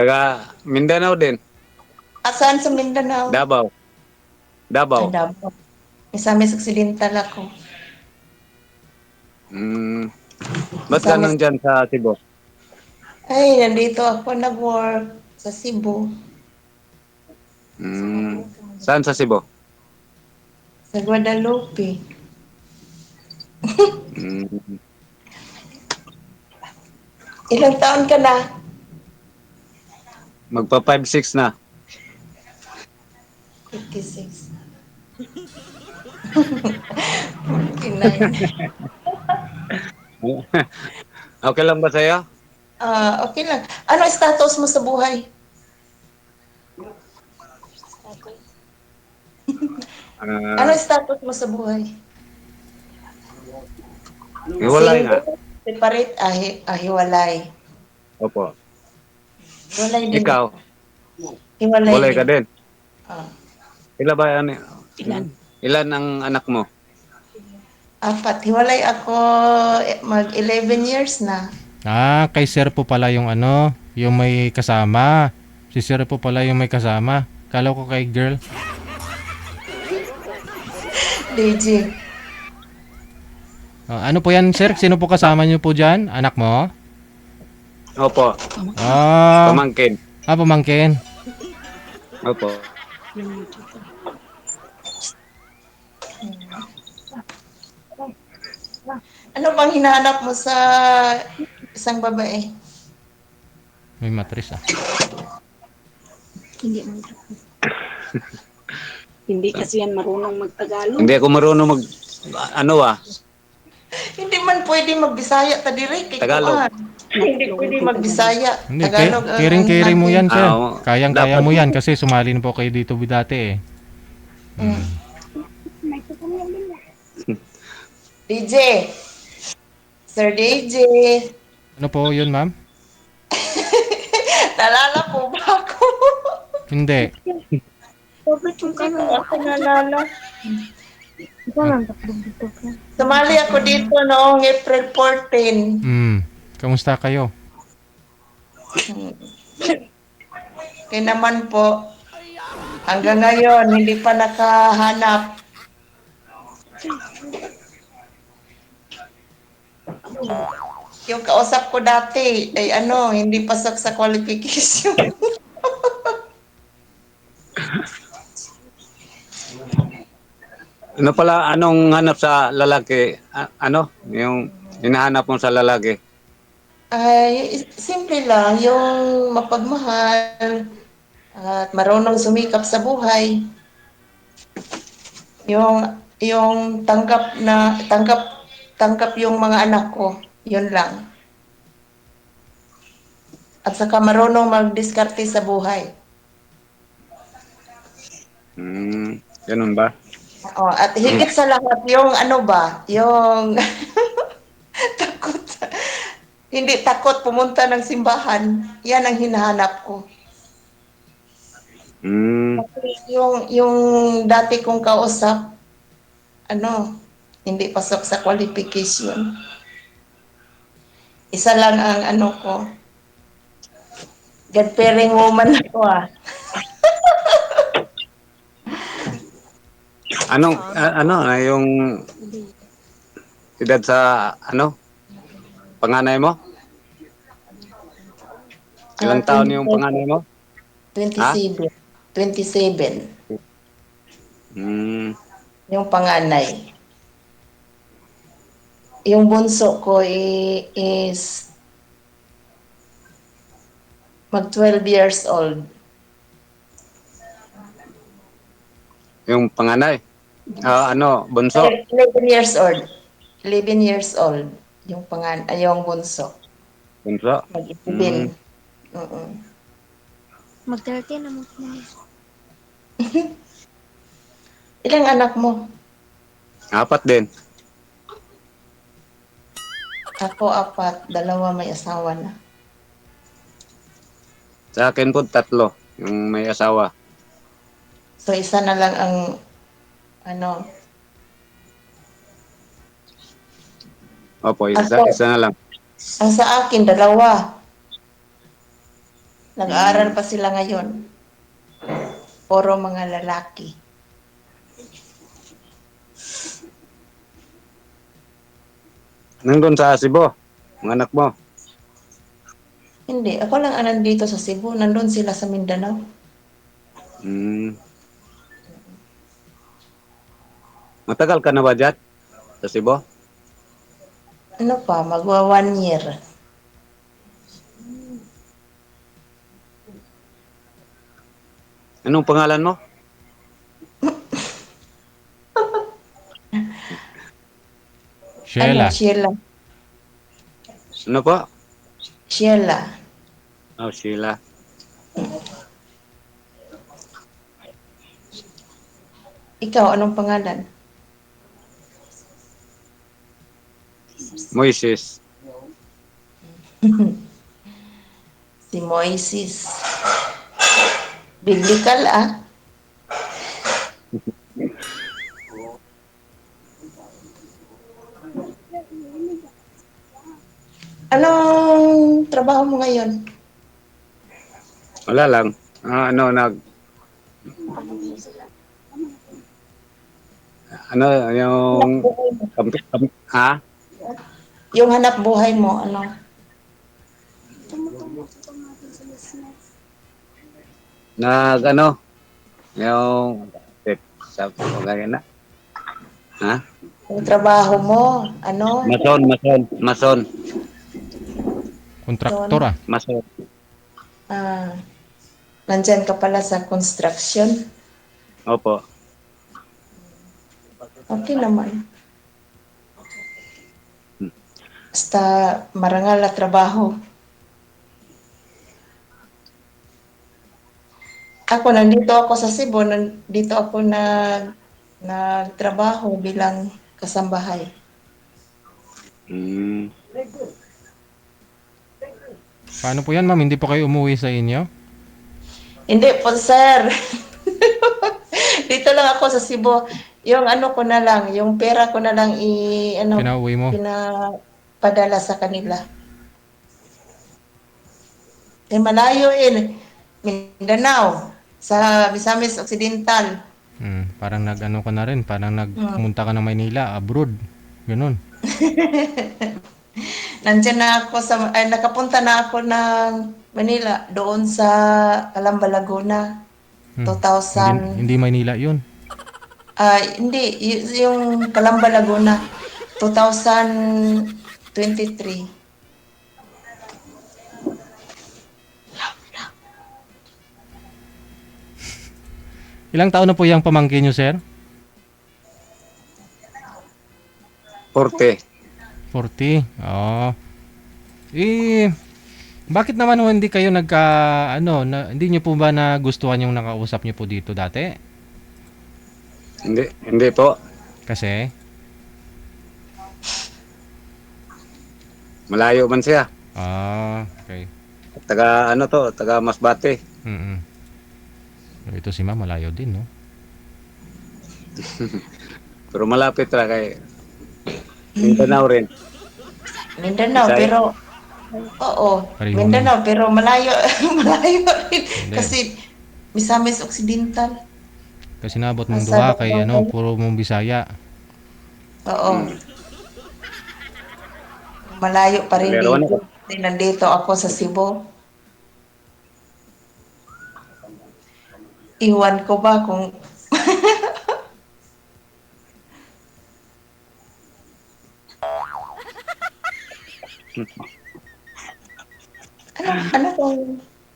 Taga Mindanao din. Asaan sa Mindanao? Davao. Ay, Davao. Davao. Misamis Occidental ako. Hmm. Ba't Misamis. ganun dyan sa Cebu? Ay, nandito ako nag-work sa Cebu. Hmm. Saan sa Cebu? Sa Guadalupe. Hmm. Ilang taon ka na? Magpa 5-6 na. 56. 49. Okay lang ba sa'yo? Okay lang. Ano status mo sa buhay? Ano Ah, status mo sa buhay? hiwalay nga. Single, separate, hiwalay. Opo. Hiwalay din Ikaw, ako. Hiwalay hiwalay ka din. din. Ah, Ilan ba yan? Ilan ang anak mo? apat. Hiwalay ako mag 11 years na. Kay Sir po pala yung ano, yung may kasama. Si Sir po pala yung may kasama. Kala ko kay girl. DJ. Ano po yan, Sir? Sino po kasama niyo po dyan? Anak mo? Opo. Ah, Pamangkin. Pamangkin. Opo. Ano bang hinahanap mo sa isang babae? May matris ah. Hindi man. Hindi kasi yan marunong magtagalog. Hindi ako marunong ano Hindi man pwede magbisaya ta dire kay Tagalog. kuan. Hindi pwede magbisaya. Hindi, Tagalog ang kiring-kiring mo natin. yan, Sir. Oo. Kayang-kaya Dapat. mo yan kasi sumali na po kayo dito dati eh. Mm. DJ. Sir DJ. Ano po yun, ma'am? Nalala po ba ako? Hindi. Bakit yung Hindi ko ako nalala. Ikaw lang tatlong dito ka. Sumali ako dito noong April 14. Kamusta kayo? Kaya naman po, hanggang ngayon, hindi pa nakahanap. Yung kausap ko dati, ay ano, hindi pasok sa qualification. Ano pala, anong hanap sa lalaki? Ano? Yung hinahanap mo sa lalaki? Ay, simple lang, yung mapagmahal at marunong sumikap sa buhay. Yung tanggap yung mga anak ko. Yun lang. At saka marunong magdiskarte sa buhay. Ganun ba? Oh, at higit sa lahat, yung ano ba, yung takot, hindi takot pumunta ng simbahan. Yan ang hinahanap ko. Hmm. Yung dati kong kausap, ano, hindi pasok sa qualification. Isa lang ang ano ko, God-fearing woman ako ah. Anong, yung edad sa, panganay mo? Ilang taon yung 27, panganay mo? Ha? 27, 27, Hmm. yung panganay. Yung bunso ko is mag 12 years old. Yung panganay? Bunso? 11 years old. 11 years old. Yung bunso. Bunso? Hmm. Mag-11. Oo. Mag-30 na mo. Ilang anak mo? Apat din. Ako apat, dalawa may asawa na. Sa akin po, 3. Yung may asawa. So isa na lang ang ano, Opo, ako, isa na lang. ang sa akin dalawa. Nag-aaral pa sila ngayon. Puro mga lalaki. Nandun sa Cebu, mga anak mo. Hindi, ako lang ang nandito sa Cebu. Nandun sila sa Mindanao. Hmm. Matagal ka na ba dyan? Sa Cebu? Ano pa, magwa 1 year. Anong pangalan mo? Ano, Sheila. Sheila. Ano po? Sheila. Oh, Sheila. Ikaw, anong pangalan? Moises. Si Moises. Biblical ah. Anong trabaho mo ngayon? Wala lang. Ano, ano, yung, ha? Yung hanap buhay mo, ano? Ano, yung, sa pagkaya na. Ha? Yung trabaho mo, ano? Mason. Kontraktor ah. Mason. Ah, nandyan ka pala sa construction. Opo. Okay naman. Basta marangal na trabaho. Ako, nandito ako sa Cebu, nandito ako nagtrabaho bilang kasambahay. Hmm. Paano po yan, ma'am? Hindi po kayo umuwi sa inyo? Hindi po, sir. Dito lang ako sa Cebu. Yung ano ko na lang, yung pera ko na lang Pinauwi mo? pinapadala sa kanila. Malayo Mindanao, sa Misamis Occidental. Parang nag-ano ka na rin. Parang nagpunta ka ng Maynila, abroad. Ganun. Nandiyan na ako nakapunta na ako ng Manila, doon sa Calamba, Laguna. Hindi, 2000, hindi Maynila yun. hindi, yung Calamba, Laguna, 2023. Ilang taon na po yung pamangkin nyo, sir? 40. 40. Oo. Bakit naman ho hindi kayo hindi nyo po ba nagustuhan yung nakausap nyo po dito dati? Hindi po. Kasi? Malayo man siya. Okay. Taga Masbate. Ito si ma'am, malayo din, no? Pero malapit ra kay Mindanao rin. Mindanao, Bisaya. pero oo, Pareho Mindanao, pero malayo, malayo rin. Hindi. Kasi Misamis Occidental. Kasi nabot mong Asa duha daw kay ba? puro mong Bisaya. Oo. Malayo pa rin Pero ano? dito. Kasi nandito ako sa Cebu. Iwan ko ba kung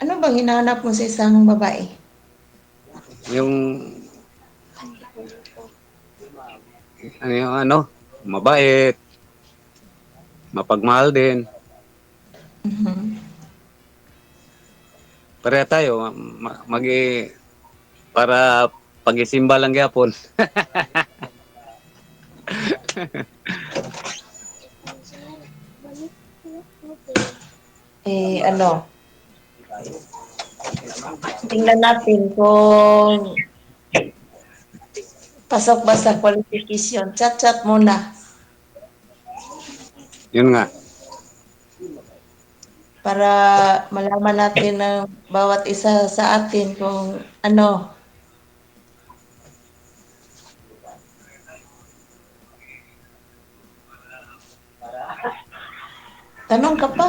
ano bang hinahanap mo sa isang babae? Yung mabait, mapagmahal din. Mhm. Pareha tayo, para pagisimba lang gyapon. Ano, tingnan natin kung pasok ba sa qualification. Chat-chat muna. Yun nga. para malaman natin ng bawat isa sa atin kung ano. Tanong ka pa.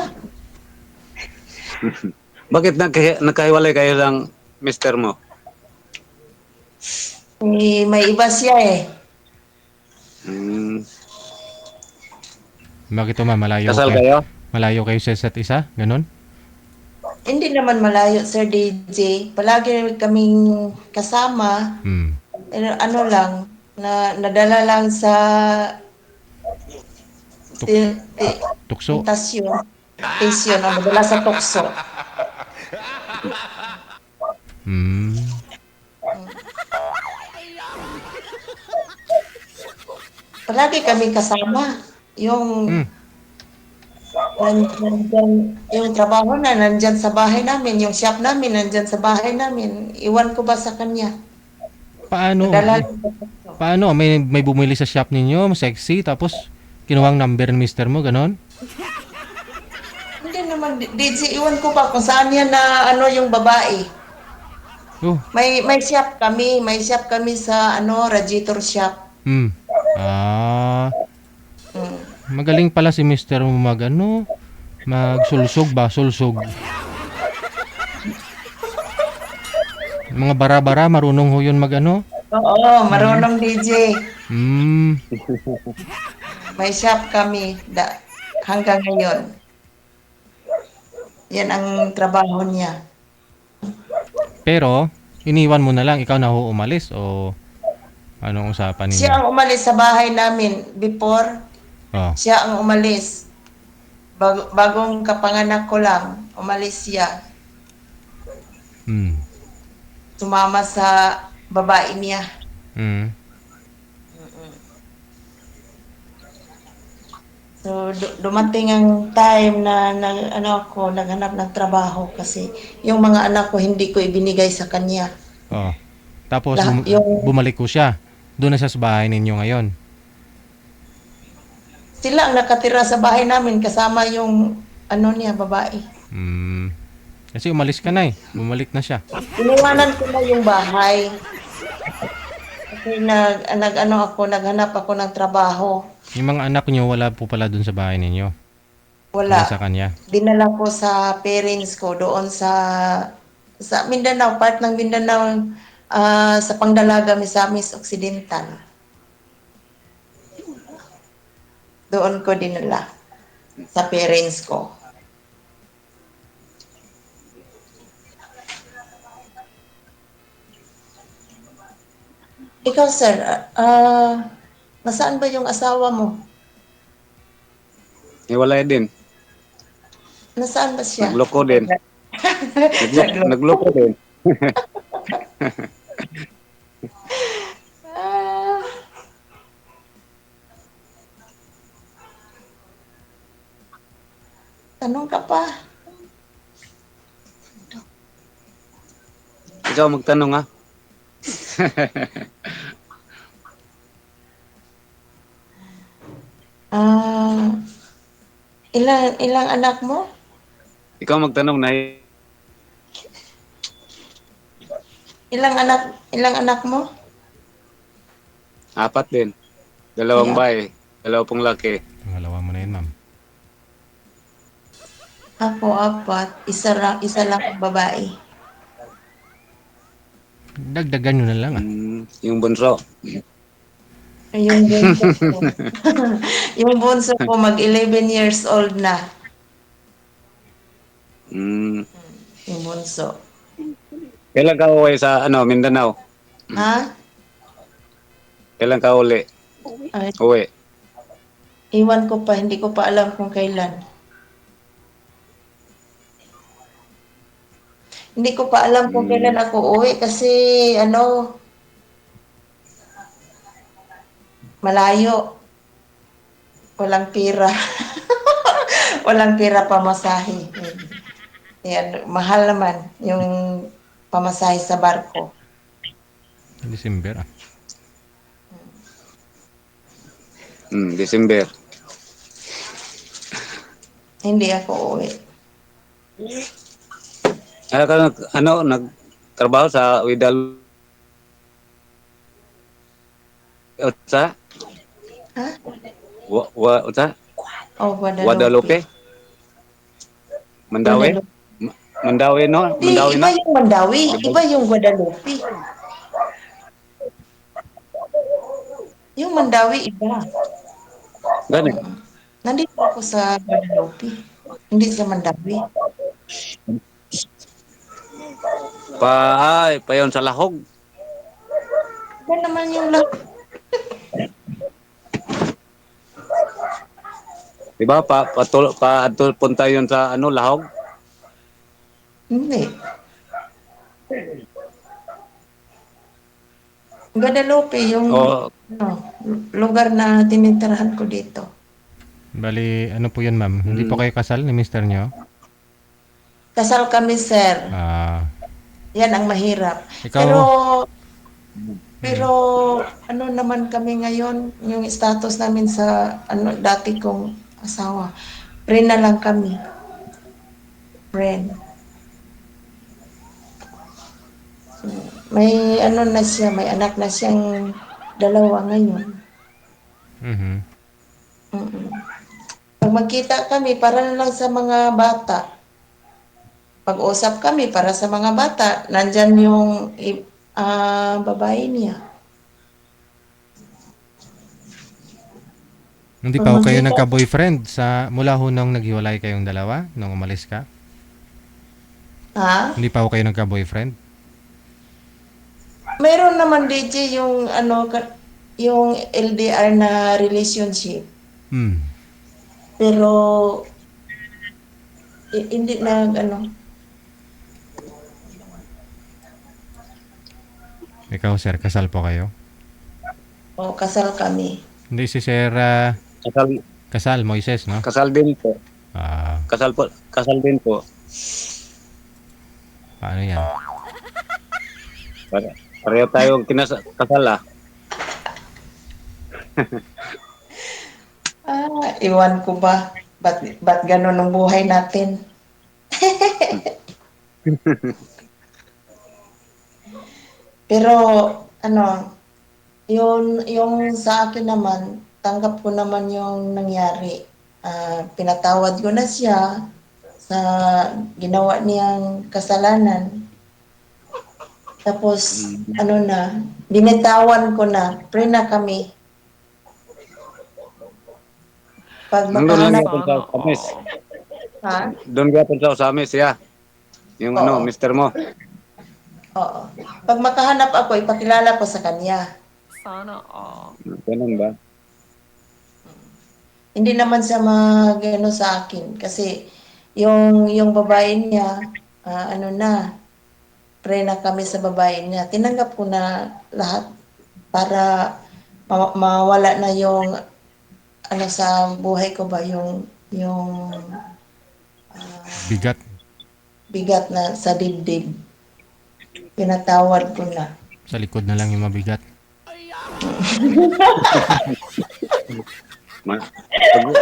Bakit nagkahiwalay kayo ng mister mo? May iba siya eh. Hmm. Bakit ma'am, Kasal kayo? malayo kayo sa isa't isa? Ganon? Hindi naman malayo, Sir DJ. Palagi kaming kasama. Hmm. Ano lang, nadala lang sa Tuk- ti- ti- tukso. tentasyon. Tentasyon, nadala sa tukso. Hmm. Palagi kaming kasama. Yung Hmm. nandyan, yung trabaho na nandyan sa bahay namin, yung shop namin nandyan sa bahay namin. Iwan ko ba sa kanya? Paano? Nadala lang sa tukso. Paano? May bumili sa shop ninyo, sexy, tapos kinuha ang number ng mister mo, ganon? Hindi naman, DJ, iwan ko ba kung saan yan na ano yung babae. Oh. May shop kami sa ano, radiator shop. Hmm. Ah, Mm. magaling pala si mister mo magsulsog ba? Sulsog. Mga bara-bara, marunong ho yun Oo, marunong DJ. Hmm. May shop kami hanggang ngayon. Yan ang trabaho niya. Pero, iniwan mo na lang, ikaw na ho umalis o anong usapan ninyo? Siya ang umalis sa bahay namin before. Oh. Siya ang umalis. Bagong kapanganak ko lang, umalis siya. Hmm. Sumama sa babae niya. Hmm. So, dumating ang time na naghanap ng trabaho kasi yung mga anak ko hindi ko ibinigay sa kanya. Oh. Tapos bumalik ko siya. Doon na siya sa bahay ninyo ngayon. Sila ang nakatira sa bahay namin kasama yung babae. Hmm. Kasi umalis ka na eh. Bumalik na siya. Iniwanan ko na yung bahay. Kasi naghanap ako ng trabaho. Yung mga anak niyo wala po pala doon sa bahay ninyo. Wala. Sa kanya. Dinala ko sa parents ko doon sa Mindanao, part ng Mindanao, sa Pangdalaga, Misamis Occidental. Doon ko dinala sa parents ko. Ikaw, sir, nasaan ba yung asawa mo? Hiwalay din. Nasaan ba siya? Nagloko din. Nagloko din. Ah. Tanong ka pa. Ikaw magtanong ha. Ilang anak mo? Ikaw magtanong na. Ilang anak mo? 4 din. 2 Yeah. bae. 2 pong laki. Pangalawa mo na yun, ma'am. Ako 4. Isa lang ang babae. Dagdagan nyo na lang ah. Yung bunso. Yung bunso ko. Yung bunso ko mag 11 years old na. Yung bunso. Kailan ka uwi sa Mindanao? Ha? Kailan ka uli? Ay, Uwi. iwan ko pa. Hindi ko pa alam kung kailan. Hindi ko pa alam kung kailan ako uwi kasi malayo. Walang pira. Walang pira pamasahe. Yan, mahal naman yung pamasahe sa barko. December ah. December. Hindi ako uwi. Ano, nagtrabaho sa Widal sa Ha? sa Oh, Guadalupe. Guadalupe, Mandawi. Guadalupe. Mandawi no, Di, Mandawi iba na. yung Mandawi. Di ba? Iba yung Guadalupe. Yung Mandawi, iba. Gani. Nandito ako sa Guadalupe. Hindi sa Mandawi. Pa yon sa Lahog. Iba naman yung lahat. Di ba? Punta yon sa ano, Lahog. Hindi. Guadalupe, yung O ano, lugar na tinitirahan ko dito. Bali, ano po yun, ma'am? Hindi po kayo kasal ni mister nyo? Kasal kami, sir. Ah, Yan ang mahirap. ikaw, Pero ano naman kami ngayon, yung status namin sa ano dati kong asawa. Friend na lang kami. Friend. May ano na siya, may anak na siyang dalawa ngayon. mhm. Mm-mm. Pag magkita kami, para na lang sa mga bata. Pag-usap kami para sa mga bata, nandyan yung babae niya. Hindi Pag pa ho kayo magkita, nagka-boyfriend mula ho nung naghiwalay kayong dalawa, nung umalis ka? ha? Hindi pa ho kayo nagka-boyfriend? Meron naman DJ yung ano yung LDR na relationship. Hmm. Pero hindi na ano. Ikaw, sir, kasal po kayo? O kasal kami. Hindi si Sir kasal Kasal, Moises, no? kasal din po. Ah, Kasal din po. paano yan? Pareho tayong kasal ah. Iwan ko ba? Ba't ganun ang buhay natin? Pero ano, yung sa akin naman, tanggap ko naman yung nangyari. Pinatawad ko na siya sa ginawa niyang kasalanan. Tapos, ano na, binitawan ko na, pre na kami. Pag Nandun lang makahanap, yapon sa Usamis. ha? Doon yapon sa Usamis, ya. Yung ano, Oo, mister mo. oo. Pag makahanap ako, ipakilala ko sa kanya. Ganun ba? Hindi naman siya magano sa akin kasi yung babae niya, ano na, pre na kami sa babae niya. Tinanggap ko na lahat para mawala na yung ano sa buhay ko ba yung Bigat. bigat na sa dibdib. Pinatawad ko na. Sa likod na lang yung mabigat.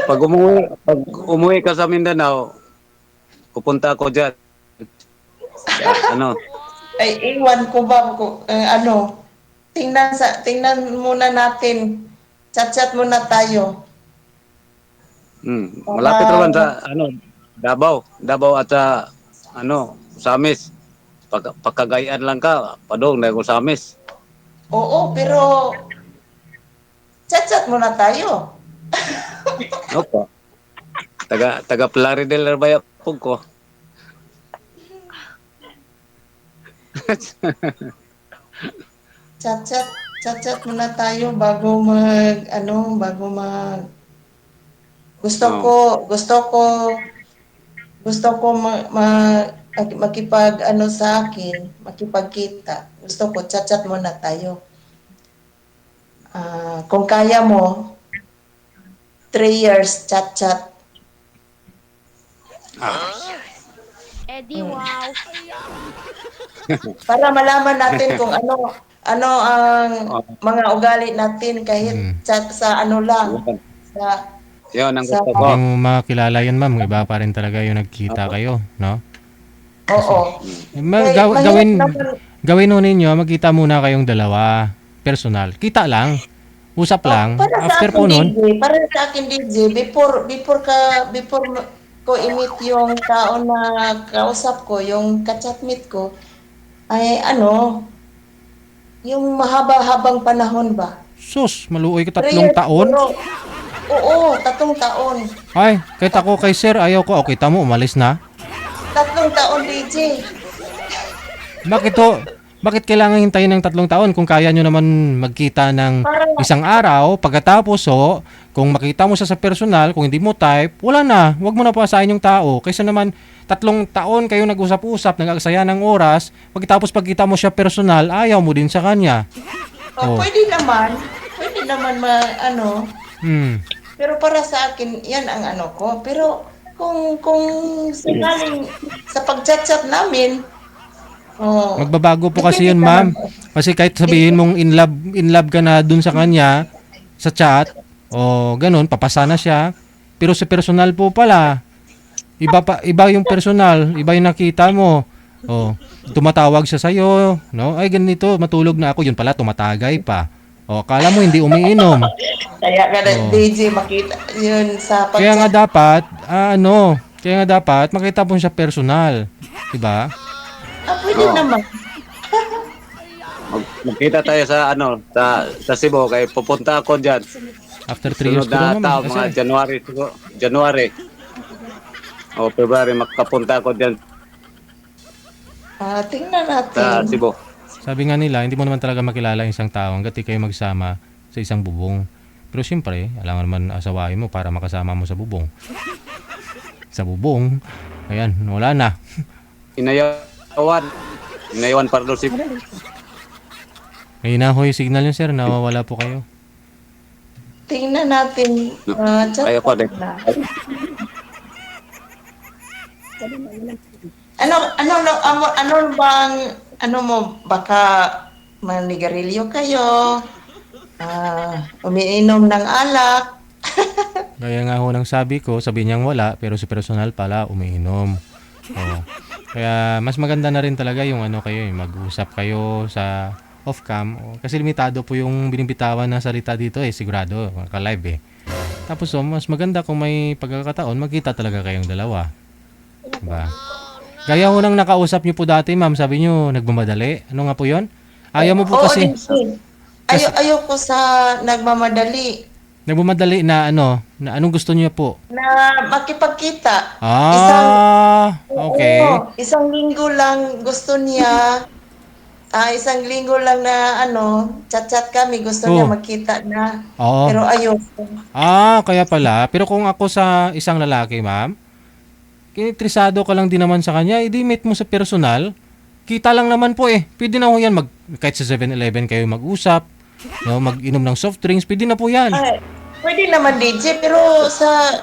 Pag umuwi ka sa Mindanao, pupunta ako diyan. Ano? Ay, iwan ko ba ko ano, tingnan muna natin. Chat-chat muna tayo. Malapit Para naman sa ano, Davao at sa ano, Usamis. Pagkagayaan lang ka, padong na ako Usamis. oo, pero chat-chat muna tayo. Opo. Taga Plaridel ba yapon ko? Chat-chat muna tayo bago mag gusto Oh. ko gusto ko gusto ko makipag ano sa akin, makipagkita. Gusto ko chat-chat muna tayo. Kung kaya mo 3 years chat-chat. Eddie, wow. Para malaman natin kung ano ang Oh. mga ugali natin kahit Hmm. chat sa ano lang sa Yun ang Sa, gusto Hindi ko. mo makilala yun, ma'am. Iba pa rin talaga yung nagkita kayo, no? oo. Gawin, Mahirap naman. gawin ho ninyo, magkita muna kayong dalawa. Personal. Kita lang. Usap lang. Para sa After akin, po nun, DJ, para sa akin, DJ, before ko i-meet yung tao na kausap ko, yung ka-chatmate ko, ay ano, yung mahaba-habang panahon ba? sus, maluoy ka 3 3 years taon. siguro. Oo, 3 taon. Ay, kahit ako kay sir, ayaw ko. O, kita mo, umalis na. 3 taon, DJ. Bakit to? Bakit kailangan hintayin ng 3 taon kung kaya nyo naman magkita ng Para, isang araw, pagkatapos kung makita mo siya sa personal, kung hindi mo type, wala na. Huwag mo na pasahin yung tao. Kaysa naman 3 taon kayo nag-usap-usap, nag-aksaya ng oras, pagkatapos pagkita mo siya personal, ayaw mo din sa kanya. Oh. pwede naman ano, Hmm. pero para sa akin, yan ang ano ko. Pero kung sakaling sa pag-chat-chat namin, oh, Magbabago po kasi depende yun, ma'am. naman. Kasi kahit sabihin mong in love ka na dun sa kanya, sa chat, o ganun, papasa na siya. Pero sa personal po pala, iba yung personal, iba yung nakita mo. O, tumatawag siya sa'yo, no? Ay, ganito, matulog na ako. Yun pala, tumatagay pa. O, akala mo hindi umiinom. Kaya ka na, Oh. DJ, makita yun sa Kaya nga pag-chat. dapat, kaya nga dapat, makita po siya personal. Diba? Pwede Oo. naman. Magkita tayo sa sa Cebu kay pupunta ako diyan. After 3 years Sunod ko na naman. taon, mga Kasi, January siguro. January. O February makapunta ako diyan Tingnan sa natin. Cebu. sabi nga nila, hindi mo naman talaga makilala yung isang tao hanggat di kayo magsama sa isang bubong. Pero siyempre, alam naman asawain mo para makasama mo sa bubong. Sa bubong, ayan, wala na. Inayawan para doon si May inahoy signal yun, sir, nawawala po kayo. Tingnan natin. Chat Ayaw ko din. na. Ano bang, ano mo, baka manigarilyo kayo, umiinom ng alak. Kaya nga ho nang sabi ko, sabi niyang wala, pero si personal pala, umiinom. Oo. Kaya mas maganda na rin talaga yung kayo, yung mag-usap kayo sa off-cam. Kasi limitado po yung binibitawan na salita dito sigurado, ka-live Tapos mas maganda kung may pagkakataon, magkita talaga kayong dalawa. Diba? Gaya ho nang nakausap niyo po dati, ma'am, sabi niyo nagmamadali. Ano nga po yon? Ayaw mo po Oo, kasi, din. Ayoko sa nagmamadali nagmamadali na na anong gusto niyo po? na makipagkita. Okay. Oo, isang linggo lang gusto niya. Isang linggo lang na chat-chat kami. Gusto niya Oh. magkita na. Oo. Pero ayoko. Kaya pala. Pero kung ako sa isang lalaki, ma'am, kinitrisado ka lang din naman sa kanya, edi meet mo sa personal, kita lang naman po Pwede na ho yan, kahit sa 7-Eleven kayo mag-usap, no, mag-inom ng soft drinks, pwede na po yan. Ay, pwede naman DJ, pero sa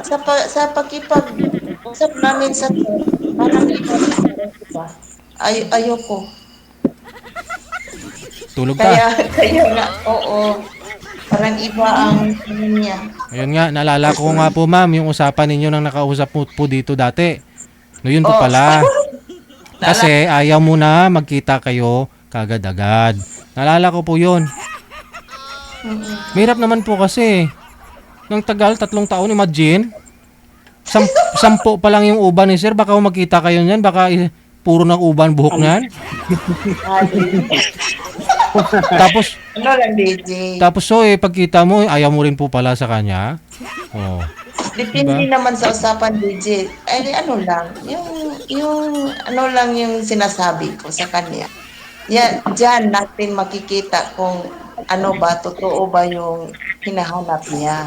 pagkipag-usap namin sa parang iba. Ayoko. Tulog ka. Kaya nga, oo. Parang iba ang niya. Ayun nga, naalala ko nga po, ma'am, yung usapan ninyo nang nakausap mo po dito dati. No, yun po Oh. pala. Kasi ayaw mo na magkita kayo kagad-agad. Naalala ko po yun. Mahirap naman po kasi. Nang tagal, 3 taon, imagine. 10 pa lang yung uban ni sir. Baka magkita kayo niyan. Baka puro ng uban buhok niyan. Tapos, Ano lang DJ? pagkita mo, ayaw mo rin po pala sa kanya. Oh. Depende naman sa usapan DJ. Ay, ano lang, yung ano lang yung sinasabi ko sa kanya. Yan, diyan natin makikita kung ano ba, totoo ba yung hinahanap niya.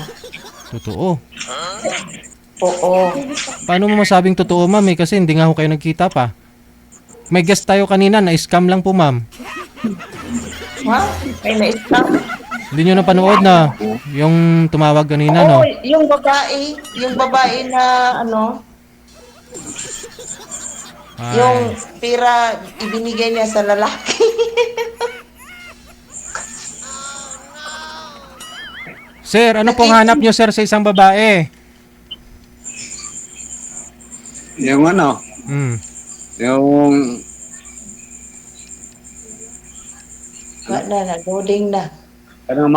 Totoo. Oo. Paano mo masabing totoo, ma'am? Kasi hindi nga ho kayo nagkita pa. May guest tayo kanina, na-scam lang po, ma'am. Ha? Ay, na-scam? Hindi nyo napanood na yung tumawag kanina, no? Oo, yung babae na Ay. yung pira ibinigay niya sa lalaki. Sir, ano pong hanap nyo, sir, sa isang babae? Yung ano, Hmm. yung Loading na. kanang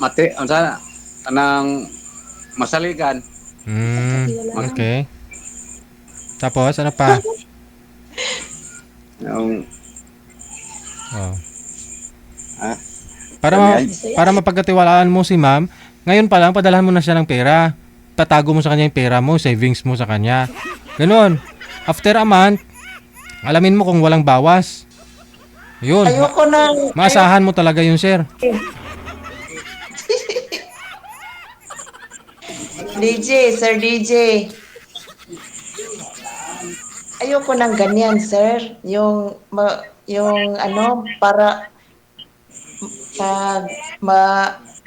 mati, ano sana, kanang masaligan. Hmm. Okay. Tapos, ano pa? Yung, Oh. ah, Para, para mapagkatiwalaan mo si ma'am, ngayon pa lang, padalhan mo na siya ng pera. Tatago mo sa kanya yung pera mo, savings mo sa kanya. Ganon. After a month, alamin mo kung walang bawas. Yun. Ayoko na. Maasahan mo talaga yun, sir. Sir DJ. Ayoko ng ganyan, sir. Yung ano, para pag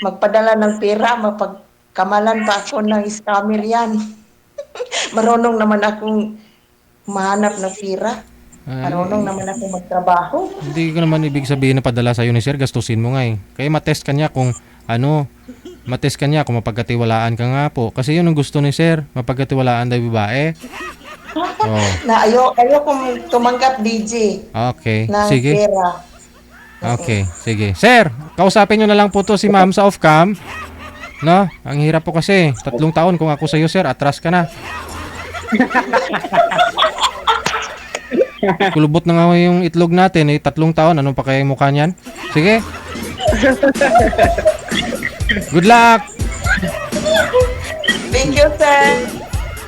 magpadala ng pera, mapagkamalan pa ako ng scammer yan. Marunong naman akong mahanap ng pera. Marunong naman akong magtrabaho. Hindi ko naman ibig sabihin na padala sa'yo ni sir, gastusin mo nga eh. Kaya matest ka niya kung ano, matest ka niya kung mapagkatiwalaan ka nga po. Kasi yun ang gusto ni sir, mapagkatiwalaan daw babae. Oh, Ayoko tumanggap, DJ, okay. ng Sige. pera. Okay, sige. Sir, kausapin nyo na lang po to si ma'am sa off-cam. No? Ang hirap po kasi. 3 taon kung ako sa'yo, sir. Atras ka na. Kulubot na nga yung itlog natin. 3 taon. Anong pa kaya yung mukha niyan? Sige. Good luck! Thank you, sir.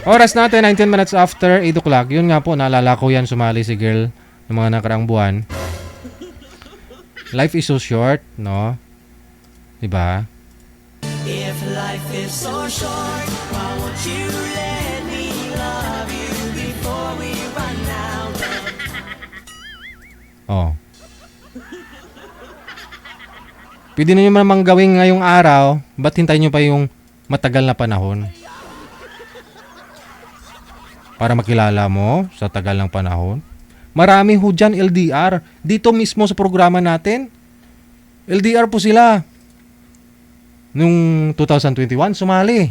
Oras natin, 19 minutes after 8 o'clock. Yun nga po, naalala ko yan, sumali si girl ng mga nakaraang buwan. Life is so short, no? Diba? If life is so short, why won't you let me love you before we run out? Oh. Pwede na nyo namang gawin ngayong araw, ba't hintayin nyo pa yung matagal na panahon? Para makilala mo sa tagal ng panahon. Marami ho dyan LDR. Dito mismo sa programa natin, LDR po sila. Nung 2021, sumali.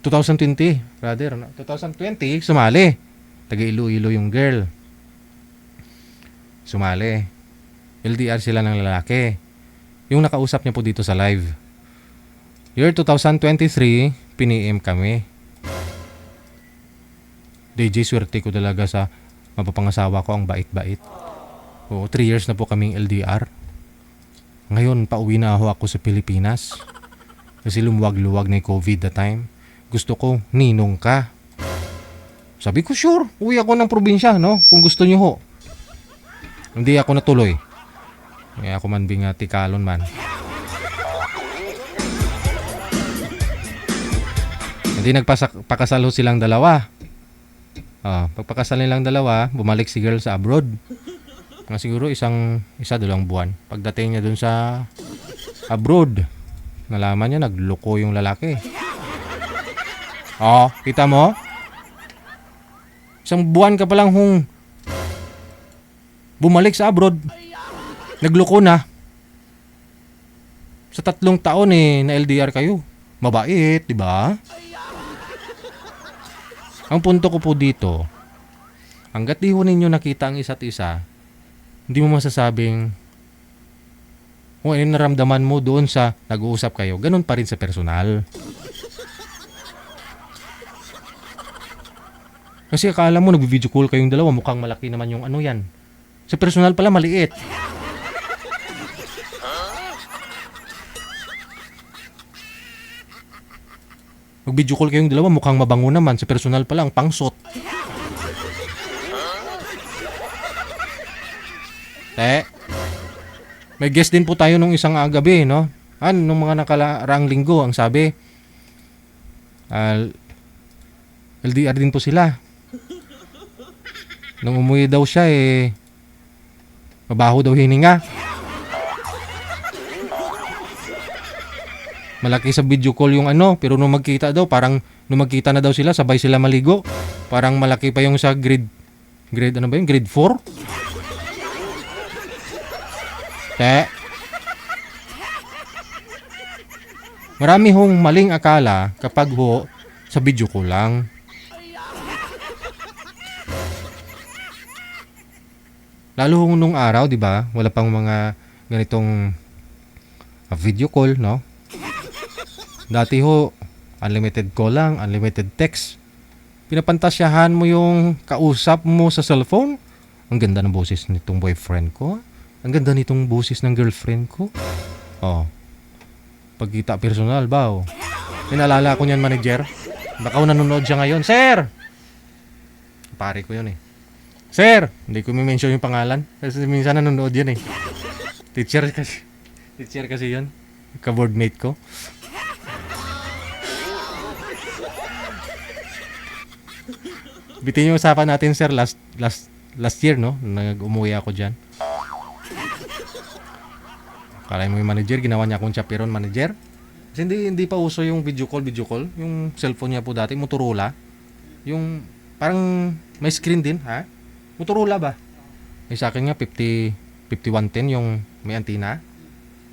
2020, rather, 2020, sumali. Taga Iloilo yung girl. Sumali. LDR sila ng lalaki. Yung nakausap niya po dito sa live. Year 2023, piniem kami. DJ, swerte ko talaga sa mapapangasawa ko, ang bait-bait. Oo, 3 years na po kaming LDR. Ngayon, pauwi na ako sa Pilipinas. Kasi lumuwag-luwag na yung COVID that time. Gusto ko, ninong ka. Sabi ko, sure, uwi ako ng probinsya, no? Kung gusto nyo ho. Hindi ako natuloy. Kaya ako man bingati kalon man. Hindi nagpakasal ho silang dalawa. Pagpakasal nilang dalawa, bumalik si girl sa abroad. Siguro dalawang buwan. Pagdating niya dun sa abroad, nalaman niya nagloko yung lalaki. Kita mo? 1 buwan ka pa lang bumalik sa abroad. Nagloko na. Sa 3 taon na LDR kayo. Mabait, di ba? Ang punto ko po dito, hanggat di ho ninyo nakita ang isa't isa, hindi mo masasabing kung ano naramdaman mo doon sa nag-uusap kayo, ganun pa rin sa personal. Kasi akala mo nag-video call kayong dalawa, mukhang malaki naman yung ano yan. Sa personal pala maliit. Mag-video call kayong dalawa, mukhang mabango naman. Sa personal pa lang, pangsot. May guest din po tayo nung isang gabi, no? Nung mga nakaraang linggo, ang sabi, LDR din po sila. Nung umuwi daw siya, mabaho daw hininga. Malaki sa video call yung pero nung magkita daw, parang nung magkita na daw sila, sabay sila maligo. Parang malaki pa yung sa grade 4? Marami hong maling akala kapag sa video call lang. Lalo nung araw, 'di ba? Wala pang mga ganitong video call, no? Dati ho, unlimited call lang, unlimited text. Pinapantasyahan mo yung kausap mo sa cellphone. Ang ganda ng boses nitong boyfriend ko. Ang ganda nitong boses ng girlfriend ko. Oh. Pagkita personal ba? Oh. Pinalala ko niyan, manager. Baka nanonood siya ngayon. Sir! Pare ko yun eh. Sir! Hindi ko mention yung pangalan. Kasi minsan nanonood yun eh. Teacher kasi yun. Ka-boardmate ko. Bitin yung usapan natin, sir, last year, no? Nag-umuwi ako dyan. Kala mo yung manager, ginawa niya akong chaperon manager. Kasi hindi pa uso yung video call. Yung cellphone niya po dati, Motorola. Yung parang may screen din, ha? Motorola ba? Eh, sa akin nga, 5110 yung may antenna.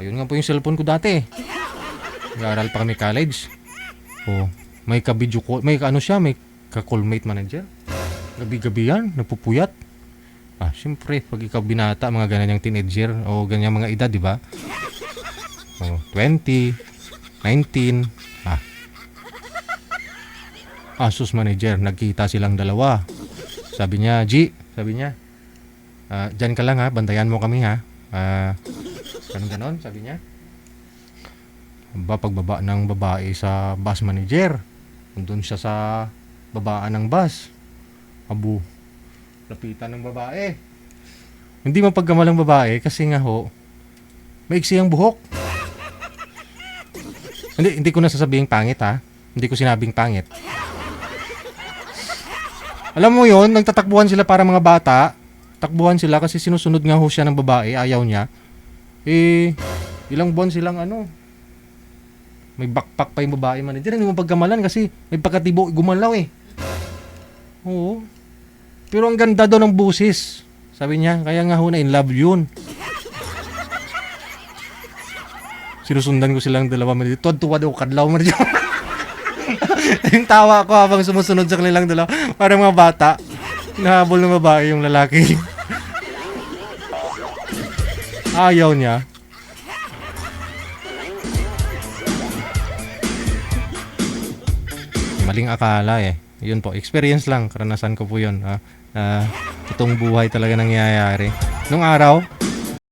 Ayun nga po yung cellphone ko dati. Nag-aaral pa kami college. Oh, may ka-video call, may ka-callmate manager. Gabi-gabi yan, nagpupuyat. Siyempre, pag ikaw binata, mga ganyan teenager o ganyan mga edad, di ba? 20, 19, sus manager, nagkita silang dalawa. Sabi niya, dyan ka lang ha, bantayan mo kami ha. Ganon, sabi niya. Pagbaba ng babae sa bus manager, nandun siya sa babaan ng bus. Lapitan ng babae. Hindi mapagkamalang babae kasi nga ho, maiksi ang buhok. Hindi ko na sasabing pangit ha. Hindi ko sinabing pangit. Alam mo yon, nagtatakbuhan sila para mga bata. Takbuhan sila kasi sinusunod nga ho siya ng babae, ayaw niya. Ilang buwan silang may backpack pa yung babae manager. Hindi mo pagkamalan kasi may pagkatibo, gumalaw eh. Oo. Pero ang ganda daw ng busis. Sabi niya, kaya nga ho na in love yun. Sinusundan ko silang dalawa manager. Tuwa daw kadlaw manager. Yung tawa ko habang sumusunod sa kanilang dalawa. Parang mga bata. Nahabol ng babae yung lalaki. Ayaw niya. Maling akala eh. Yun po, experience lang. Karanasan ko po yun. Itong buhay talaga nangyayari. Nung araw,